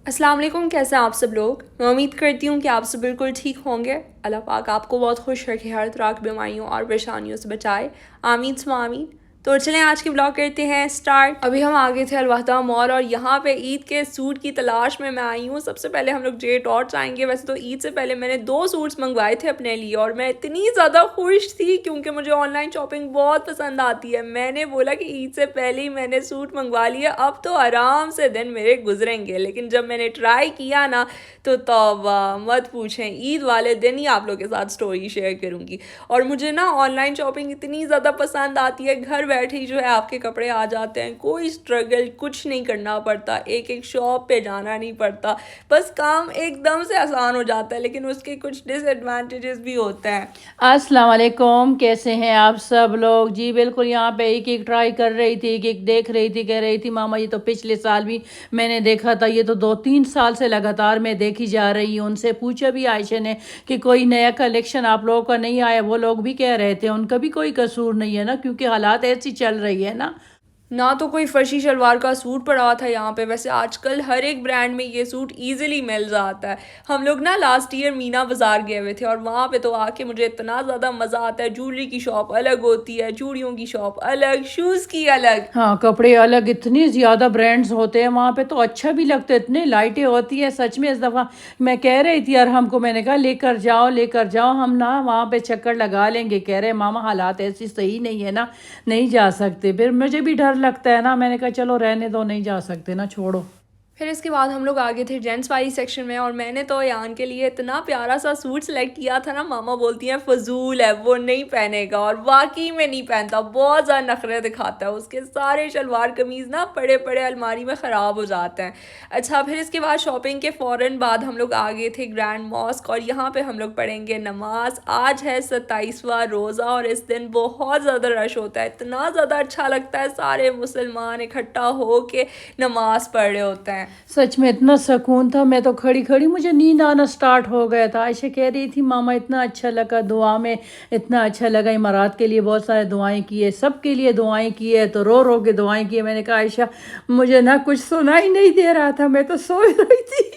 السلام علیکم، کیسے ہیں آپ سب لوگ؟ میں امید کرتی ہوں کہ آپ سب بالکل ٹھیک ہوں گے۔ اللہ پاک آپ کو بہت خوش رکھے، ہر طرح کی بیماریوں اور پریشانیوں سے بچائے، آمین ثم آمین۔ تو چلیں آج کی بلاگ کرتے ہیں سٹارٹ۔ ابھی ہم آگے تھے الوحدہ مال اور یہاں پہ عید کے سوٹ کی تلاش میں آئی ہوں۔ سب سے پہلے ہم لوگ جے ٹارٹس آئیں گے۔ ویسے تو عید سے پہلے میں نے 2 سوٹس منگوائے تھے اپنے لیے اور میں اتنی زیادہ خوش تھی کیونکہ مجھے آن لائن شاپنگ بہت پسند آتی ہے۔ میں نے بولا کہ عید سے پہلے ہی میں نے سوٹ منگوا لیا، اب تو آرام سے دن میرے گزریں گے۔ لیکن جب میں نے ٹرائی کیا نا تو توبہ مت پوچھیں، عید والے دن ہی آپ لوگوں کے ساتھ سٹوری شیئر کروں گی۔ اور مجھے نا آن لائن شاپنگ اتنی زیادہ پسند آتی ہے، گھر بیٹھے ہی جو ہے آپ کے کپڑے آ جاتے ہیں، کوئی اسٹرگل کچھ نہیں کرنا پڑتا، ایک ایک شاپ پہ جانا نہیں پڑتا، بس کام ایک دم سے آسان ہو جاتا ہے، لیکن اس کے کچھ ڈس ایڈوانٹیجز بھی ہوتے ہیں۔ السلام علیکم، کیسے ہیں آپ سب لوگ؟ جی بالکل، یہاں پہ ایک ایک ٹرائی کر رہی تھی، ایک ایک دیکھ رہی تھی، کہہ رہی تھی ماما یہ تو پچھلے سال بھی میں نے دیکھا تھا، یہ تو 2-3 سال سے لگاتار میں دیکھی جا رہی ہوں۔ ان سے پوچھا بھی عائشہ نے کہ کوئی نیا کلیکشن آپ لوگوں کا نہیں آیا، وہ لوگ بھی کہہ رہے تھے ان کا بھی کوئی قصور نہیں ہے نا، کیونکہ حالات ایسی چل رہی ہے نا۔ نہ تو کوئی فرشی شلوار کا سوٹ پڑا تھا یہاں پہ، ویسے آج کل ہر ایک برانڈ میں یہ سوٹ ایزیلی مل جاتا ہے۔ ہم لوگ نا لاسٹ ایئر مینا بازار گئے ہوئے تھے اور وہاں پہ تو آ کے مجھے اتنا زیادہ مزہ آتا ہے۔ جویلری کی شاپ الگ ہوتی ہے، چوڑیوں کی شاپ الگ، شوز کی الگ۔ ہاں کپڑے الگ، اتنی زیادہ برانڈز ہوتے ہیں وہاں پہ، تو اچھا بھی لگتا ہے، اتنے لائٹیں ہوتی ہے سچ میں۔ اس دفعہ میں کہہ رہی تھی اور ہم کو میں نے کہا لے کر جاؤ لے کر جاؤ، ہم نا وہاں پہ چکر لگا لیں گے۔ کہہ رہے ماما حالات ایسی صحیح نہیں ہے نا، نہیں جا سکتے۔ پھر مجھے بھی ڈر لگتا ہے نا، میں نے کہا چلو رہنے دو، نہیں جا سکتے نا، چھوڑو۔ پھر اس کے بعد ہم لوگ آگے تھے جینٹس والی سیکشن میں اور میں نے تو ایان کے لیے اتنا پیارا سا سوٹ سلیکٹ کیا تھا نا، ماما بولتی ہیں فضول ہے وہ نہیں پہنے گا، اور واقعی میں نہیں پہنتا، بہت زیادہ نخرے دکھاتا ہے، اس کے سارے شلوار قمیض نا پڑے پڑے الماری میں خراب ہو جاتے ہیں۔ اچھا پھر اس کے بعد شاپنگ کے فوراً بعد ہم لوگ آگے تھے گرینڈ ماسک اور یہاں پہ ہم لوگ پڑھیں گے نماز۔ آج ہے 27واں روزہ اور اس دن بہت زیادہ رش ہوتا ہے، اتنا زیادہ اچھا لگتا ہے، سارے مسلمان اکٹھا ہو کے نماز پڑھ رہے ہوتے ہیں۔ سچ میں اتنا سکون تھا، میں تو کھڑی کھڑی مجھے نیند آنا سٹارٹ ہو گیا تھا۔ عائشہ کہہ رہی تھی ماما اتنا اچھا لگا دعا میں، اتنا اچھا لگا، امارات کے لیے بہت سارے دعائیں کی ہے، سب کے لیے دعائیں کی ہے، تو رو رو کے دعائیں کی ہے۔ میں نے کہا عائشہ مجھے نہ کچھ سنا ہی نہیں دے رہا تھا، میں تو سو ہی رہی تھی۔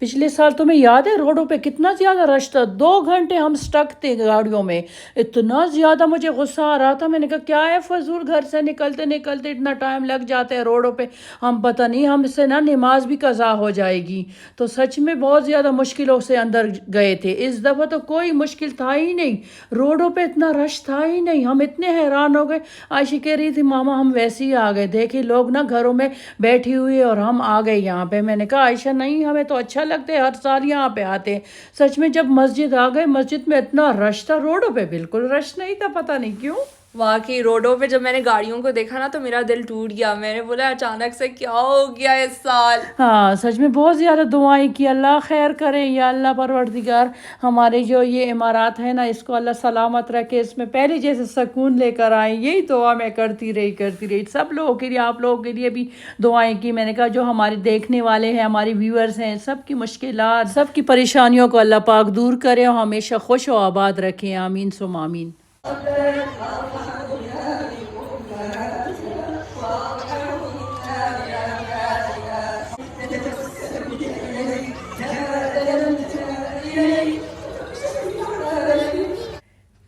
پچھلے سال تمہیں یاد ہے روڈوں پہ کتنا زیادہ رش تھا، 2 گھنٹے ہم سٹک تھے گاڑیوں میں، اتنا زیادہ مجھے غصہ آ رہا تھا۔ میں نے کہا کیا ہے فضول، گھر سے نکلتے نکلتے اتنا ٹائم لگ جاتا ہے روڈوں پہ، ہم پتہ نہیں ہم سے نا نماز بھی قضا ہو جائے گی۔ تو سچ میں بہت زیادہ مشکلوں سے اندر گئے تھے، اس دفعہ تو کوئی مشکل تھا ہی نہیں، روڈوں پہ اتنا رش تھا ہی نہیں، ہم اتنے حیران ہو گئے۔ عائشہ کہہ رہی تھی ماما ہم ویسے ہی آ گئے، دیکھے لوگ نا گھروں میں بیٹھی ہوئی اور ہم آ گئے یہاں پہ۔ میں نے کہا عائشہ نہیں، ہمیں تو اچھا لگتے ہر سال یہاں پہ آتے ہیں۔ سچ میں جب مسجد آ گئے، مسجد میں اتنا رش تھا، روڈوں پہ بالکل رش نہیں تھا، پتہ نہیں کیوں۔ واقعی روڈوں پہ جب میں نے گاڑیوں کو دیکھا نا تو میرا دل ٹوٹ گیا، میں نے بولا اچانک سے کیا ہو گیا اس سال۔ ہاں سچ میں بہت زیادہ دعائیں کی، اللہ خیر کرے یا اللہ پروردگار ہمارے جو یہ امارات ہے نا اس کو اللہ سلامت رکھے، اس میں پہلے جیسے سکون لے کر آئیں، یہی دعا میں کرتی رہی سب لوگوں کے لیے، آپ لوگوں کے لیے بھی دعائیں کی۔ میں نے کہا جو ہمارے دیکھنے والے ہیں، ہماری ویورز ہیں، سب کی مشکلات، سب کی پریشانیوں کو اللہ پاک دور کرے اور ہمیشہ خوش و آباد رکھیں، آمین ثم آمین۔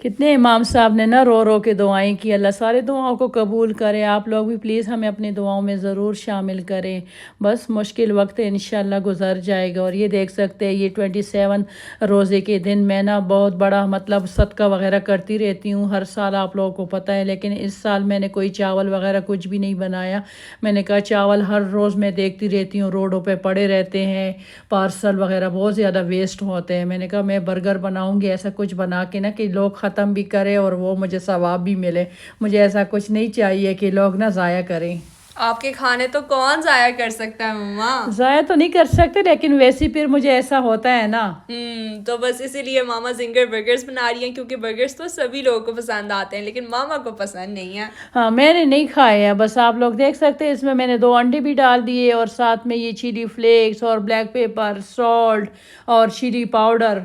کتنے امام صاحب نے نا رو رو کے دعائیں کی، اللہ سارے دعاؤں کو قبول کرے۔ آپ لوگ بھی پلیز ہمیں اپنی دعاؤں میں ضرور شامل کریں، بس مشکل وقت انشاءاللہ گزر جائے گا۔ اور یہ دیکھ سکتے ہیں یہ 27 روزے کے دن میں نا بہت بڑا مطلب صدقہ وغیرہ کرتی رہتی ہوں ہر سال، آپ لوگوں کو پتہ ہے، لیکن اس سال میں نے کوئی چاول وغیرہ کچھ بھی نہیں بنایا۔ میں نے کہا چاول ہر روز میں دیکھتی رہتی ہوں روڈوں پہ پڑے رہتے ہیں، پارسل وغیرہ بہت زیادہ ویسٹ ہوتے ہیں۔ میں نے کہا میں برگر بناؤں گی، ایسا کچھ بنا کے نا کہ لوگ ختم بھی کرے اور وہ مجھے ثواب بھی ملے، مجھے ایسا کچھ نہیں چاہیے کہ لوگ نہ ضائع کریں۔ آپ کے کھانے تو کون ضائع کر سکتا ہے ماما؟ ضائع تو نہیں کر سکتے، لیکن ویسے پھر مجھے ایسا ہوتا ہے نا۔ تو بس اسی لیے ماما زنگر برگرز بنا رہی ہیں، کیونکہ برگرز تو سبھی لوگوں کو پسند آتے ہیں لیکن ماما کو پسند نہیں ہے۔ ہاں میں نے نہیں کھائے ہیں، بس آپ لوگ دیکھ سکتے ہیں اس میں نے 2 انڈے بھی ڈال دیے اور ساتھ میں یہ چلی فلیکس اور بلیک پیپر، سالٹ اور چلی پاؤڈر۔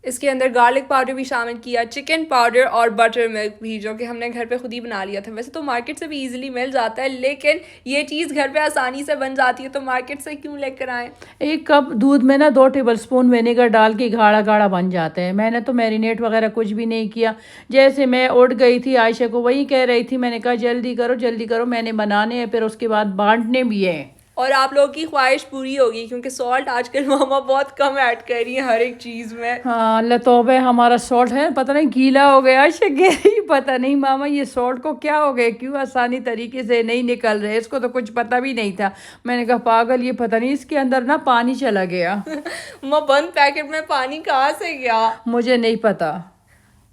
اس کے اندر گارلک پاؤڈر بھی شامل کیا, چکن پاؤڈر اور بٹر ملک بھی, جو کہ ہم نے گھر پہ خود ہی بنا لیا تھا. ویسے تو مارکیٹ سے بھی ایزیلی مل جاتا ہے, لیکن یہ چیز گھر پہ آسانی سے بن جاتی ہے, تو مارکیٹ سے کیوں لے کر آئیں. ایک کپ دودھ میں نا 2 ٹیبل سپون ونیگر ڈال کے گاڑھا گاڑھا بن جاتا ہے. میں نے تو میرینیٹ وغیرہ کچھ بھی نہیں کیا. جیسے میں اٹھ گئی تھی عائشہ کو وہی کہہ رہی تھی, میں نے کہا جلدی کرو جلدی کرو, میں نے بنانے ہیں پھر اس کے بعد بانٹنے بھی ہیں. اور آپ لوگوں کی خواہش پوری ہوگی, کیونکہ سالٹ آج کل ماما بہت کم ایڈ کر رہی ہیں ہر ایک چیز میں. ہاں اللہ توبہ, ہمارا سالٹ ہے پتہ نہیں گیلا ہو گیا شگیری, پتہ نہیں ماما یہ سالٹ کو کیا ہو گیا, کیوں آسانی طریقے سے نہیں نکل رہے. اس کو تو کچھ پتہ بھی نہیں تھا. میں نے کہا پاگل, یہ پتہ نہیں اس کے اندر نا پانی چلا گیا. ماں بند پیکٹ میں پانی کہاں سے گیا, مجھے نہیں پتا.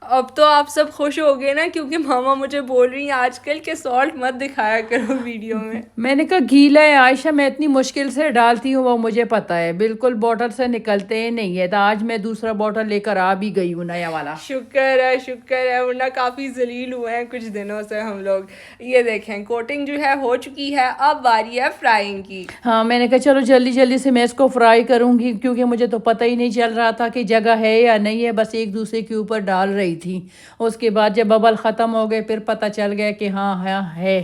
اب تو آپ سب خوش ہو گئے نا, کیونکہ ماما مجھے بول رہی ہیں آج کل کہ سالٹ مت دکھایا کرو ویڈیو میں. میں نے کہا گیلا ہے عائشہ, میں اتنی مشکل سے ڈالتی ہوں وہ مجھے پتہ ہے, بالکل بوٹل سے نکلتے ہی نہیں ہے. تو آج میں دوسرا بوٹل لے کر آ بھی گئی ہوں, نیا والا. شکر ہے, ورنہ کافی ذلیل ہوئے ہیں کچھ دنوں سے ہم لوگ. یہ دیکھیں کوٹنگ جو ہے ہو چکی ہے, اب باری ہے فرائنگ کی. ہاں میں نے کہا چلو جلدی جلدی سے میں اس کو فرائی کروں گی, کیونکہ مجھے تو پتہ ہی نہیں چل رہا تھا کہ جگہ ہے یا نہیں ہے, بس ایک دوسرے کے اوپر ڈال رہی تھی. اس کے بعد جب ببل ختم ہو گئے پھر پتہ چل گیا کہ ہاں ہاں ہے.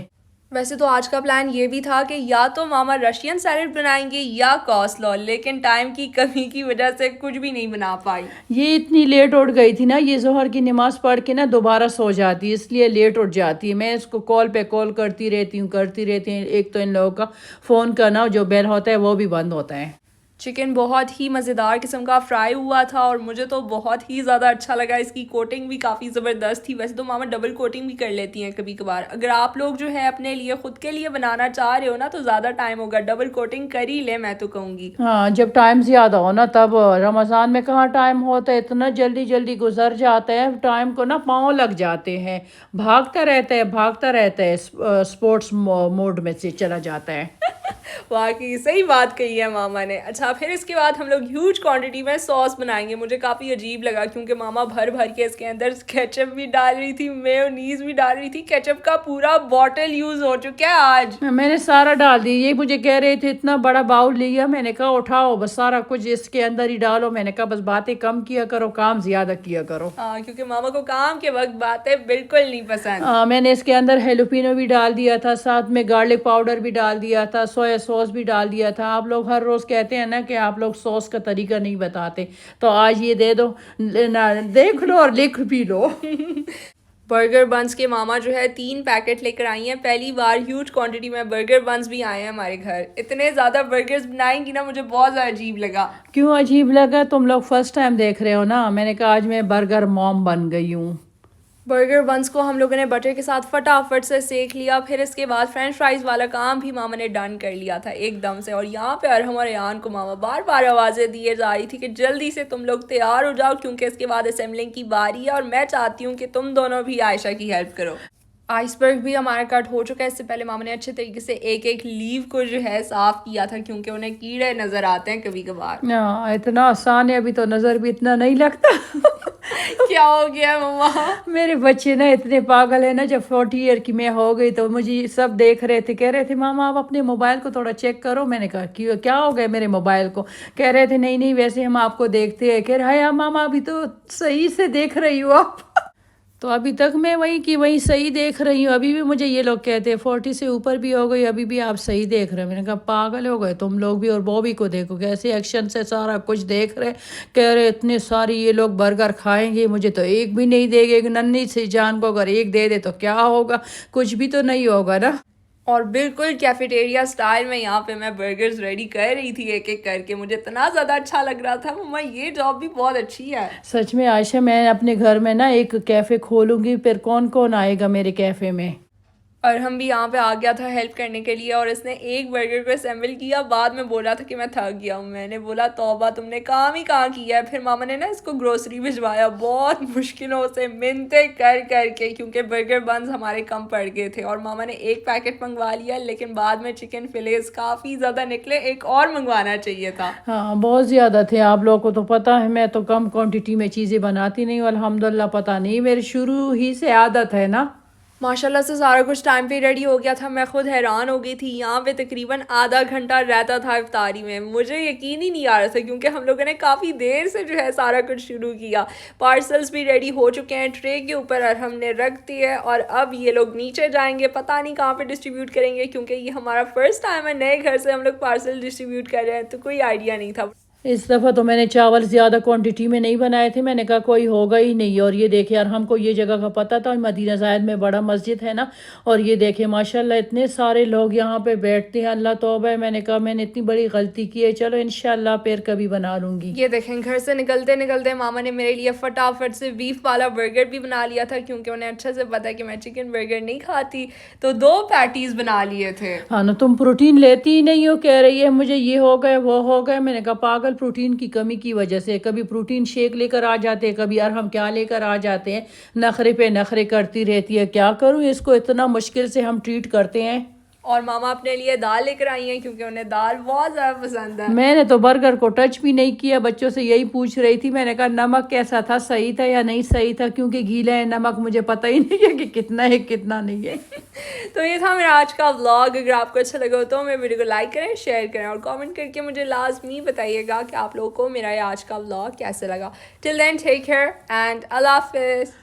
ویسے تو آج کا پلان یہ بھی تھا کہ یا تو ماما رشین سیلڈ بنائیں گے یا کاسلو, لیکن ٹائم کی کمی کی وجہ سے کچھ بھی نہیں بنا پائی. یہ اتنی لیٹ اٹھ گئی تھی نا, یہ ظہر کی نماز پڑھ کے نا دوبارہ سو جاتی ہے, اس لیے لیٹ اٹھ جاتی ہے. میں اس کو کال پہ کال کرتی رہتی ہوں. ایک تو ان لوگوں کا فون کا نا جو بیل ہوتا ہے وہ بھی بند ہوتا ہے. چکن بہت ہی مزیدار قسم کا فرائی ہوا تھا, اور مجھے تو بہت ہی زیادہ اچھا لگا. اس کی کوٹنگ بھی کافی زبردست تھی. ویسے تو ماما ڈبل کوٹنگ بھی کر لیتی ہیں کبھی کبھار. اگر آپ لوگ جو ہے اپنے لیے خود کے لیے بنانا چاہ رہے ہو نا, تو زیادہ ٹائم ہوگا, ڈبل کوٹنگ کر ہی لے, میں تو کہوں گی. ہاں جب ٹائم زیادہ ہو نا تب. رمضان میں کہاں ٹائم ہوتا ہے, اتنا جلدی جلدی گزر جاتا ہے, ٹائم کو نا پاؤں لگ جاتے ہیں. بھاگتا رہتا ہے اسپورٹس موڈ میں سے چلا جاتا ہے. واقعی صحیح بات کہی ہے ماما نے. اچھا پھر اس کے بعد ہم لوگ ہیوج کوانٹٹی میں سوس بنائیں گے. مجھے کافی عجیب لگا کیونکہ ماما بھر بھر کے اس کے اندر کیچپ بھی ڈال رہی تھی, میونیز بھی ڈال رہی تھی. کیچپ کا پورا بوٹل یوز ہو چکا ہے آج. میں نے سارا ڈال دی. یہ مجھے کہہ رہے تھے اتنا بڑا باؤل لیا, میں نے کہا اٹھاؤ بس سارا کچھ اس کے اندر ہی ڈالو. میں نے کہا بس باتیں کم کیا کرو, کام زیادہ کیا کرو. ہاں کیونکہ ماما کو کام کے وقت باتیں بالکل نہیں پسند. میں نے اس کے اندر ہیلوپینو بھی ڈال دیا تھا, ساتھ میں گارلک پاؤڈر بھی ڈال دیا تھا, سویا سوس بھی ڈال دیا تھا. آپ لوگ ہر روز کہتے ہیں نا کہ آپ لوگ سوس کا طریقہ نہیں بتاتے, تو آج یہ دے دو, دیکھ لو اور لکھ بھی لو. برگر بنس کے ماما جو ہے 3 پیکٹ لے کر آئی ہیں. پہلی بار ہیوج کوانٹٹی میں برگر بنس بھی آئے ہیں ہمارے گھر. اتنے زیادہ برگرز بنائیں گی نا, مجھے بہت زیادہ عجیب لگا. کیوں عجیب لگا؟ تم لوگ فرسٹ ٹائم دیکھ رہے ہو نا. میں نے کہا آج میں برگر موم بن گئی ہوں. برگر بنس کو ہم لوگوں نے بٹر کے ساتھ فٹافٹ سے سیک لیا. پھر اس کے بعد فرینچ فرائز والا کام بھی ماما نے ڈن کر لیا تھا ایک دم سے. اور یہاں پہ ارحم اور ریان کو ماما بار بار آوازیں دیے جا رہی تھی کہ جلدی سے تم لوگ تیار ہو جاؤ, کیونکہ اس کے بعد اسمبلنگ کی باری ہے, اور میں چاہتی ہوں کہ تم دونوں بھی عائشہ کی ہیلپ کرو. آئس برگ بھی ہمارا کٹ ہو چکا ہے. اس سے پہلے ماما نے اچھے طریقے سے ایک ایک لیو کو جو ہے صاف کیا تھا, کیونکہ انہیں کیڑے نظر آتے ہیں کبھی کبھار. اتنا آسان ہے, ابھی تو نظر بھی اتنا نہیں لگتا. کیا ہو گیا مما؟ میرے بچے نا اتنے پاگل ہیں نا, جب 40 ایئر کی میں ہو گئی تو مجھے سب دیکھ رہے تھے, کہہ رہے تھے ماما آپ اپنے موبائل کو تھوڑا چیک کرو. میں نے کہا کیا ہو گیا میرے موبائل کو؟ کہہ رہے تھے نہیں ویسے ہم آپ کو دیکھتے ہیں. کہہ رہے ہیں ماما ابھی تو صحیح سے دیکھ رہی ہو آپ. تو ابھی تک میں وہی صحیح دیکھ رہی ہوں. ابھی بھی مجھے یہ لوگ کہتے ہیں 40 سے اوپر بھی ہو گئی, ابھی بھی آپ صحیح دیکھ رہے ہیں. میں نے کہا پاگل ہو گئے تم لوگ بھی, اور بوبی کو دیکھو کیسے ایکشن سے سارا کچھ دیکھ رہے. کہہ رہے اتنے ساری یہ لوگ برگر کھائیں گے, مجھے تو ایک بھی نہیں دے گے. ننھی سی جان کو اگر ایک دے دے تو کیا ہوگا, کچھ بھی تو نہیں ہوگا نا. اور بالکل کیفیٹیریا سٹائل میں یہاں پہ میں برگرز ریڈی کر رہی تھی ایک ایک کر کے. مجھے اتنا زیادہ اچھا لگ رہا تھا. مما یہ جاب بھی بہت اچھی ہے سچ میں. عائشہ میں اپنے گھر میں نا ایک کیفے کھولوں گی, پھر کون کون آئے گا میرے کیفے میں. اور ہم بھی یہاں پہ آ گیا تھا ہیلپ کرنے کے لیے, اور اس نے ایک برگر کو اسمبل کیا. بعد میں بولا تھا کہ میں تھک گیا ہوں. میں نے بولا توبہ تم نے کام ہی کہاں کیا ہے. پھر ماما نے نا اس کو گروسری بھجوایا بہت مشکلوں سے, منتیں کر کر کے, کیونکہ برگر بنز ہمارے کم پڑ گئے تھے. اور ماما نے ایک پیکٹ منگوا لیا, لیکن بعد میں چکن فلیز کافی زیادہ نکلے, ایک اور منگوانا چاہیے تھا. ہاں بہت زیادہ تھے. آپ لوگوں کو تو پتہ ہے میں تو کم کوانٹٹی میں چیزیں بناتی نہیں ہوں الحمدللہ. پتہ نہیں میری شروع ہی سے عادت ہے نا. ماشاءاللہ سے سارا کچھ ٹائم پہ ریڈی ہو گیا تھا. میں خود حیران ہو گئی تھی. یہاں پہ تقریباً آدھا گھنٹہ رہتا تھا افطاری میں. مجھے یقین ہی نہیں آ رہا تھا کیونکہ ہم لوگوں نے کافی دیر سے جو ہے سارا کچھ شروع کیا. پارسلز بھی ریڈی ہو چکے ہیں ٹرے کے اوپر اور ہم نے رکھ دی ہے, اور اب یہ لوگ نیچے جائیں گے, پتہ نہیں کہاں پہ ڈسٹریبیوٹ کریں گے کیونکہ یہ ہمارا فرسٹ ٹائم ہے. نئے گھر سے ہم لوگ پارسل ڈسٹریبیوٹ کر رہے ہیں تو کوئی آئیڈیا نہیں تھا. اس دفعہ تو میں نے چاول زیادہ کوانٹٹی میں نہیں بنائے تھے. میں نے کہا کوئی ہوگا ہی نہیں. اور یہ دیکھیں یار, ہم کو یہ جگہ کا پتہ تھا, مدینہ زاہد میں بڑا مسجد ہے نا, اور یہ دیکھیں ماشاءاللہ اتنے سارے لوگ یہاں پہ بیٹھتے ہیں. اللہ توبہ ہے, میں نے کہا میں نے اتنی بڑی غلطی کی ہے, چلو انشاءاللہ پھر کبھی بنا لوں گی. یہ دیکھیں گھر سے نکلتے نکلتے ماما نے میرے لیے فٹافٹ سے بیف والا برگر بھی بنا لیا تھا کیونکہ انہیں اچھے سے پتا ہے کہ میں چکن برگر نہیں کھاتی, تو 2 پیٹیز بنا لیے تھے. ہاں نا, تم پروٹین لیتی ہی نہیں ہو, کہہ رہی ہے مجھے یہ ہو گئے وہ ہو گئے. میں نے کہا پاگل, پروٹین کی کمی کی وجہ سے کبھی پروٹین شیک لے کر آ جاتے ہیں, کبھی ہم کیا لے کر آ جاتے ہیں. نخرے پہ نخرے کرتی رہتی ہے, کیا کروں, اس کو اتنا مشکل سے ہم ٹریٹ کرتے ہیں. اور ماما اپنے لیے دال لے کر آئی ہیں کیونکہ انہیں دال بہت زیادہ پسند ہے. میں نے تو برگر کو ٹچ بھی نہیں کیا. بچوں سے یہی پوچھ رہی تھی. میں نے کہا نمک کیسا تھا, صحیح تھا یا نہیں صحیح تھا, کیونکہ گیلا ہے نمک, مجھے پتہ ہی نہیں ہے کہ کتنا ہے کتنا نہیں ہے. تو یہ تھا میرا آج کا ولاگ. اگر آپ کو اچھا لگا ہو تو میرے ویڈیو کو لائک کریں, شیئر کریں اور کامنٹ کر کے مجھے لازمی بتائیے گا کہ آپ لوگوں کو میرا یہ آج کا ولاگ کیسے لگا. ٹل دین ٹیک کیئر اینڈ اللہ حافظ.